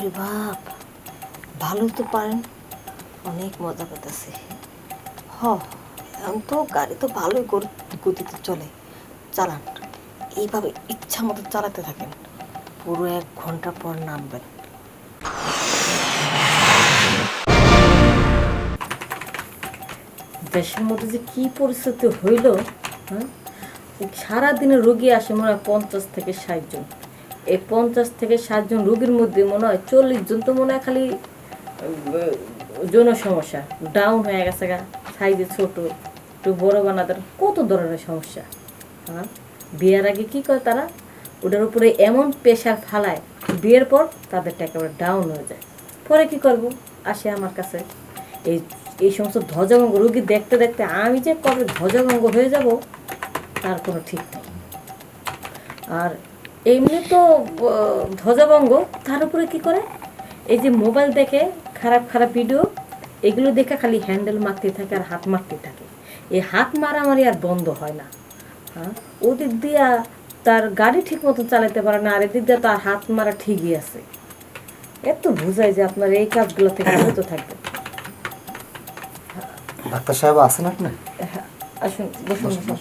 বাপরে বাপ, ভালো তো পারেন, অনেক মজা পেতেছে। হ, এখন তো গাড়ি তো ভালোই গতিতে চলে, চালান। এইভাবে ইচ্ছা মতো চালাতে থাকেন, পুরো 1 ঘন্টা পর নামবেন। দেশের মধ্যে যে কি পরিস্থিতি হইল, হ্যাঁ, সারাদিনে রোগী আসে মনে হয় 50 থেকে 60 জন। এই 50 থেকে 60 জন রোগীর মধ্যে মনে হয় 40 জন তো মনে হয় খালি যৌন সমস্যা, ডাউন হয়ে গেছে গা, সাইজে ছোট, একটু বড় বানাদের কত ধরনের সমস্যা। হ্যাঁ, বিয়ের আগে কি করে তারা, ওটার উপরে এমন প্রেশার ফালায়, বিয়ের পর তাদেরটা একেবারে ডাউন হয়ে যায়। পরে কি করব, আসে আমার কাছে। এই এই সমস্ত ধ্বজভঙ্গ রোগী দেখতে দেখতে আমি যে কবে ধ্বজভঙ্গ হয়ে যাব তার কোনো ঠিক নেই। আর এমনি তো ধ্বজভঙ্গ, তার উপরে কি করে, এই যে মোবাইল দেখে খারাপ খারাপ ভিডিও, এগুলো দেখে খালি হ্যান্ডেল মারতে থাকে আর হাত মারতে থাকে। এই হাত মারামারি আর বন্ধ হয় না। হ্যাঁ, ওদিক দিয়া তার গাড়ি ঠিক মতো চালাতে পারে না, আর এদিক দিয়ে তার হাত মারা ঠিকই আছে। এত বোঝায় যে আপনার এই কাজগুলো থেকে বিরত থাকবে। ডাক্তার সাহেব আছেন আপনি? আসুন, বসুন বসুন।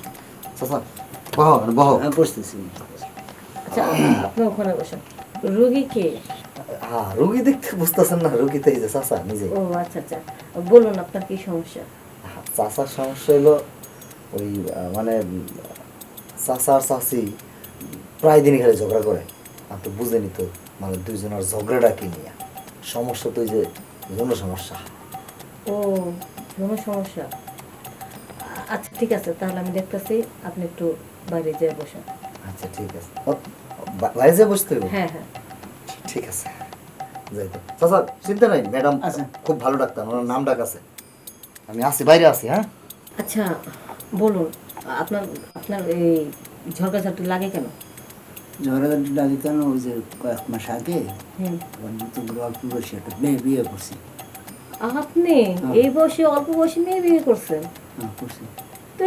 চাচা বহো বহো। বসতেছি। আচ্ছা, আপনি ওখানে বসেন। রোগী কে? হ্যাঁ, রুগী দেখতে বুঝতেছেন না, রুগী তো এই যে চাচা নিজে। ও আচ্ছা আচ্ছা, বলুন আপনার কি সমস্যা। চাচার সমস্যা হলো ওই মানে চাচা আর চাচি প্রায় দিনই খালি ঝগড়া করে। আপনি বুঝেনি তো, মানে দুইজনের ঝগড়াটা কি নিয়ে সমস্যা, তো ওই যে যৌন সমস্যা। ও, কোনো সমস্যা। আচ্ছা ঠিক আছে, তাহলে আমি দেখতেছি, আপনি একটু বাইরে যেয়ে বসেন। আচ্ছা ঠিক আছে, বাইরে যেয়ে বসতে হবে? হ্যাঁ হ্যাঁ। ঠিক আছে, যাই তো। চাচা চিন্তা নাই, ম্যাডাম আচ্ছা। খুব ভালো ডাক্তার, ওনার নাম ডাক আছে। আমি আসি, বাইরে আসি। হ্যাঁ আচ্ছা বলুন, আপনার আপনার এই ঝরকাঝাটি লাগে কেন? ঝগড়াঝাটি লাগে কেন, ওই যে কয়েক মাস আগে হুম, আমার নতুন অল্প বয়সী একটা মেয়ে বিয়ে করছি। আপনি এই বয়সে, অল্প বয়সে মেয়ে বিয়ে করছেন? করছি। তো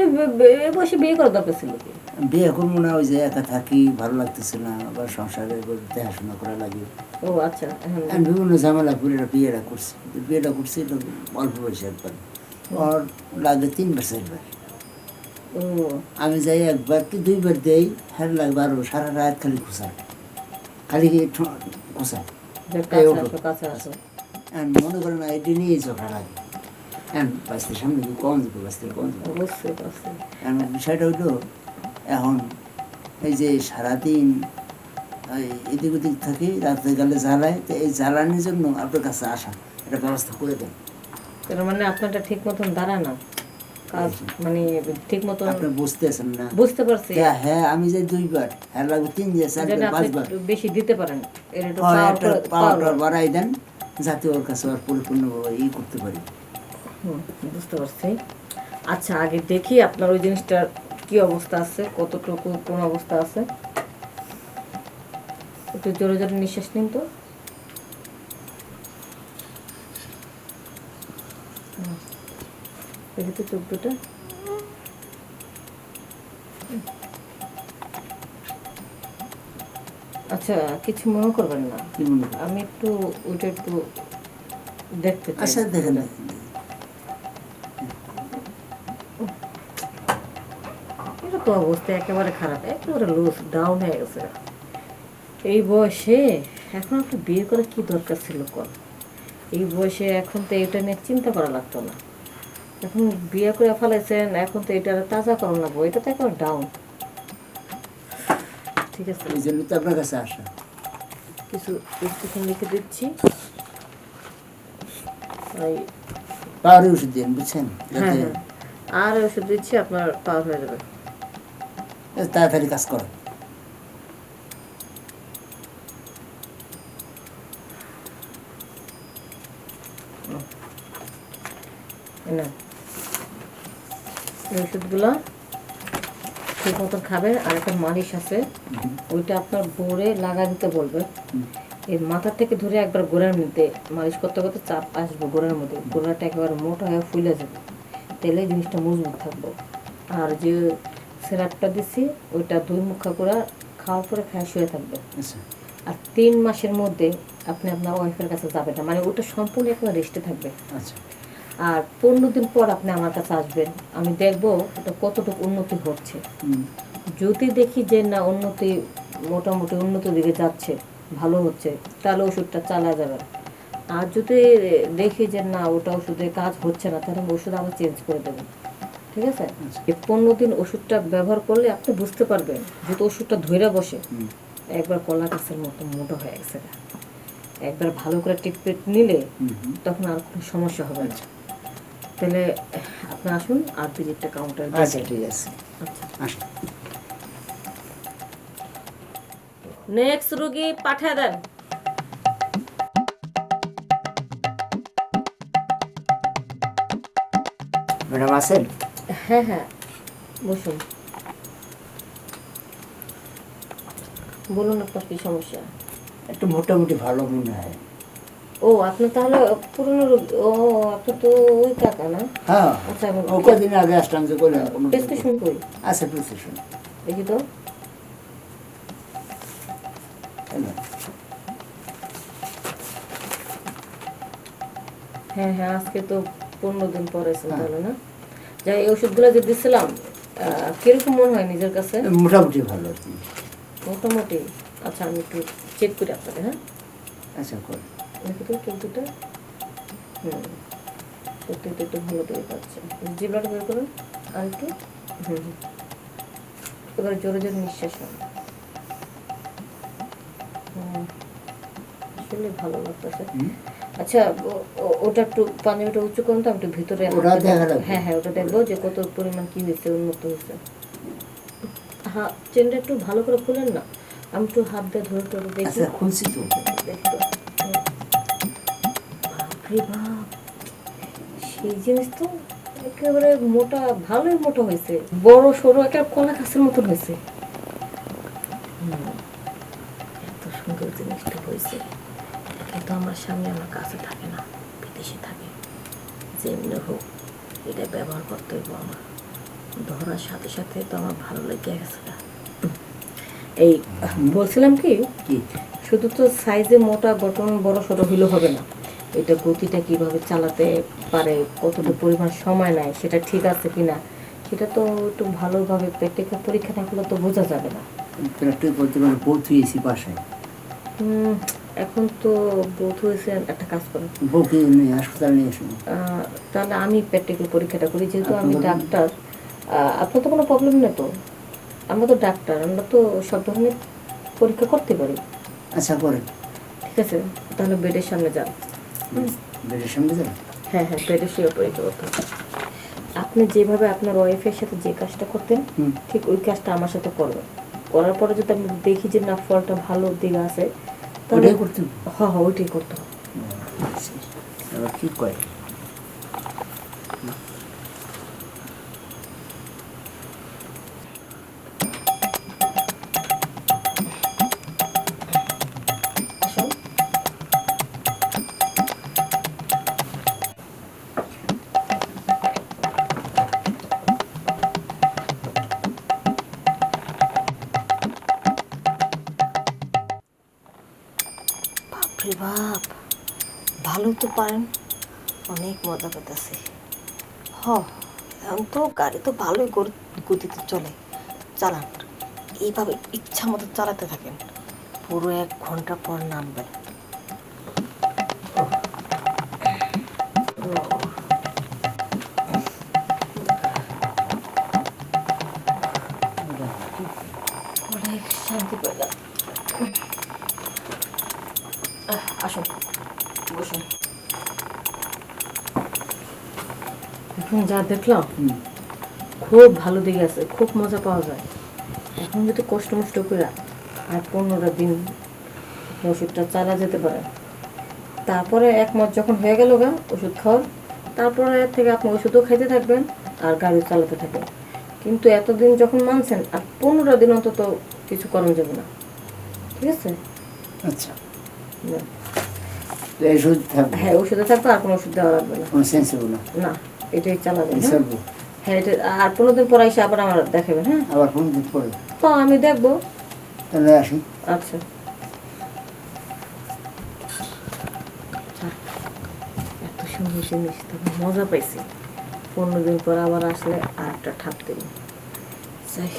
এই বয়সে বিয়ে করার দরকার ছিল কি? বিয়ে করবো না, ওই যে একা থাকি, ভালো লাগতেছে না, আবার সংসারে দেখাশোনা করা লাগে। ও আচ্ছা, হ্যাঁ। আমি বিভিন্ন ঝামেলা করে বিয়েটা করছি। বিয়েটা করছি তো অল্প বয়সে একবার, ওর লাগে 3 বার 4 বার। ও আমি যাই একবার কি 2 বার দেই, হ্যাঁ লাগবে আরো সারা রাত খালি খোঁচা, খালি খোঁচা। কাছে আসো। মনে করেন না, এটি নিয়েই ঝগড়া লাগে। বাঁচতে সামনে কি কম দেবো, বাঁচতে কম দেবো। অবশ্যই পারছি। বিষয়টা হইলো, এখন এই যে সারাদিন এদিক ওদিক থাকি, রাত্রে গেলে জ্বালায়, তো এই জ্বালানির জন্য আপনার কাছে আসা, একটা ব্যবস্থা করে দেন। তার মানে আপনারটা ঠিক মতন দাঁড়া না কাজ, মানে ঠিক মতন আপনি বুঝতেছেন না। বুঝতে পারছি। হ্যাঁ, আমি যে 2 বার, হ্যাঁ লাগবে 3 বার 4 যেটা বার আপনি 5 বার। একটু বেশি দিতে পারেন, এর একটু পাওয়ারটা বাড়াই দেন, যাতে ওর কাছে আর পরিপূর্ণভাবে করতে পারি। বুঝতে পারছি। আচ্ছা আগে দেখি আপনার ওই জিনিসটার কি অবস্থা আছে, কতটুকু কোন অবস্থা আছে। একটু জোরে জোরে নিঃশ্বাস নিন তো। দেখি তো চোখ দুটো। আচ্ছা, কিছু মনে করবেন না, কি মনে করেন? আমি একটু ওইটা একটু দেখতে চাই। আচ্ছা দেখেন। এটা তো অবস্থা একেবারে খারাপ, একেবারে লুজ ডাউন হয়ে গেছে এই বয়সে। এখন আপনি বিয়ে করে কি দরকার ছিল কর? এই বয়সে এখন তো এটা নিয়ে চিন্তা করা লাগতো না। এখন বিয়ে করে ফেলেছেন, এখন তো এটা তাজা করানো লাগবো, এটা তো একেবারে ডাউন। ঠিক আছে, এই জন্য তো আপনার কাছে আসা। কিছু প্রেসক্রিপশন লিখে দিচ্ছি। পাওয়ারের ওষুধ দিন, বুঝছেন, হ্যাঁ যাতে হ্যাঁ, আর ওষুধ দিচ্ছি, আপনার পাওয়ার হয়ে যাবে। তাড়াতাড়ি কাজ করে। না, এই ওষুধগুলো ঠিক মতন খাবেন। আর একটা মালিশ আছে, ওইটা আপনার বোরে লাগা দিতে বলবে। এই মাথা থেকে ধরে একবার গোড়ার মধ্যে মালিশ করতে করতে চাপ আসবে গোড়ার মধ্যে, গোড়াটা একেবারে মোটা হয়ে ফুলে যাবে, তাহলে জিনিসটা মজবুত থাকবে। আর যে সিরাপটা দিছি ওইটা 2 মুখা করে খাওয়ার পরে খায় শুয়ে থাকবে। আচ্ছা। আর 3 মাসের মধ্যে আপনি আপনার ওয়াইফের কাছে যাবেন না, মানে ওটা সম্পূর্ণ একটা রেস্টে থাকবে। আচ্ছা আর 15 দিন পর আপনি আমার কাছে আসবেন, আমি দেখবো এটা কতটুকু উন্নতি হচ্ছে। হুম, যদি দেখি যে না উন্নতি, মোটামুটি উন্নত দিকে যাচ্ছে, ভালো হচ্ছে, তাহলে ওষুধটা চালা যাবে। আর যদি দেখি যে না ওটা ওষুধে কাজ হচ্ছে না, তাহলে আমি ওষুধ আবার চেঞ্জ করে দেবো, ঠিক আছে? এই 15 দিন ওষুধটা ব্যবহার করলে আপনি বুঝতে পারবেন, যেহেতু ওষুধটা ধরে বসে, হুম। একবার কলা গাছের মতো মোটা হয়ে গেছে গা। একবার ভালো করে ট্রিটমেন্ট নিলে তখন আর কোনো সমস্যা হবে না। তাহলে আপনি আসুন আর ভিজিটটা কাউন্টার আচ্ছা ঠিক আছে, আচ্ছা, আসুন। নেক্সট রোগী পাঠিয়ে দেন। ম্যাডাম আছেন? হ্যাঁ হ্যাঁ, বসুন, বলুন আপনার কি সমস্যা। একটু মোটামুটি ভালো মনে হয়। ও আপনার তাহলে পুরনো রোগী, ও আপনার তো ওই কাকা না? হ্যাঁ, আচ্ছা, ও কদিন আগে আসলাম যে করলেন কোনো প্রেসক্রিপশন কই আচ্ছা প্রেসক্রিপশন দেখি তো। হ্যাঁ হ্যাঁ, আজকে তো 15 দিন পরে এসেছেন তাহলে না? যাই, এই ওষুধগুলো যে দিছিলাম কিরকম মনে হয় নিজের কাছে? মোটামুটি ভালো আর কি। মোটামুটি। আচ্ছা, আমি একটু চেক করি আপনাকে। হ্যাঁ, আচ্ছা কর। দেখি তো চোখ দুটো। সত্যি তো একটু ভালো দিয়ে পাচ্ছে। জিভটা বের করুন আর একটু। এবার জোরে জোরে নিঃশ্বাস নেন। আসলে ভালো লাগতেছে। আচ্ছা, ওটা একটু পাঞ্জাবিটা উঁচু করুন তো, আমি একটু ভিতরে ওটা দেখা লাগবে? হ্যাঁ হ্যাঁ, ওটা দেখবো যে কত পরিমাণ কি হয়েছে, উন্নত হয়েছে। হ্যাঁ, চেনটা একটু ভালো করে খুলেন না, আমি একটু হাত দিয়ে ধরে ধরে দেখি। আচ্ছা খুলছি তো। দেখি তো। বাপরে বাপ, সেই জিনিস তো একেবারে মোটা, ভালোই মোটা হয়েছে, বড় সরু একটা কলা গাছের মতন হয়েছে। এত সুন্দর জিনিসটা হয়েছে, কিন্তু আমার সামনে আমার কাছে থাকে না, বিদেশে থাকে। যেমনি হোক এটা ব্যবহার করতে হইব আমার। ধরার সাথে সাথে তো আমার ভালো লেগে গেছে। এই বলছিলাম কি, শুধু তো সাইজে মোটা গঠন বড় সড়ো হইলে হবে না, এটা গতিটা কিভাবে চালাতে পারে, কতটা পরিমাণ সময় নেয়, সেটা ঠিক আছে কিনা, সেটা তো একটু ভালোভাবে প্র্যাকটিক্যাল পরীক্ষা না করলে তো বোঝা যাবে না। প্র্যাকটিস করতে পারে, বোধ হয়েছি বাসায়। এখন তো বোধ হয়েছে, একটা কাজ করেন, বউকে নিয়ে হাসপাতাল নিয়ে আসুন। তাহলে আমি প্র্যাকটিক্যাল পরীক্ষাটা করি, যেহেতু আমি ডাক্তার। আপনার তো কোনো প্রবলেম নেই তো? আমরা তো ডাক্তার, আমরা তো সব ধরনের পরীক্ষা করতে পারি। আচ্ছা করেন। ঠিক আছে, তাহলে বেডের সামনে যান। বেডের সামনে যান। হ্যাঁ হ্যাঁ, বেডে শুয়ে পরীক্ষা করতে হবে। আপনি যেভাবে আপনার ওয়াইফের সাথে যে কাজটা করতেন, ঠিক ওই কাজটা আমার সাথে করবেন। করার পরে যদি আমি দেখি যে না ফলটা ভালো দিকে আছে, তাহলে ওটাই করতে হবে? হ্যাঁ হ্যাঁ, ওইটাই করতে হবে। আচ্ছা, এবার কি কয়? আসুন। বাপরে বাপ, ভালো তো পারেন, অনেক মজা পেতেছে। এখন তো গাড়ি তো ভালোই গতিতে চলে, চালান। এইভাবে ইচ্ছা মতো চালাতে থাকেন, পুরো 1 ঘন্টা পর নামবেন। অনেক শান্তি পেলাম। আসুন, বসুন। এখন যা দেখলাম খুব ভালো দিকে আছে, খুব মজা পাওয়া যায়। এখন যদি কষ্ট মষ্ট করে আর 15 দিন ওষুধটা চালা যেতে পারে, তারপরে 1 মাস যখন হয়ে গেল গা ওষুধ খাওয়ার, তারপরে এর থেকে আপনি ওষুধও খাইতে থাকবেন আর গাড়ি চালাতে থাকবেন। কিন্তু এতদিন যখন মানছেন, আর 15 দিন অন্তত কিছু করানো যাবে না, ঠিক আছে? আচ্ছা, তো এই ওষুধ থাকবে? হ্যাঁ, ওষুধে থাকবে, আর কোনো ওষুধ দেওয়া লাগবে না। কোনো সেন্সিবল না? না, এটাই চালাবেন। এই হ্যাঁ চলবো? হ্যাঁ, এটা আর 15 দিন পর এসে আবার আমার দেখাবেন। হ্যাঁ, আবার কোন দিন পরে? তো আমি দেখবো। তাহলে আসি। আচ্ছা। সুন্দর জিনিস, তবে মজা পাইছি। 15 দিন পর আবার আসলে আর একটা ঠাপ দেব। যাই,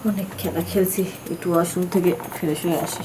অনেক খেলা খেলছি, একটু ওয়াশরুম থেকে ফ্রেশ হয়ে আসি।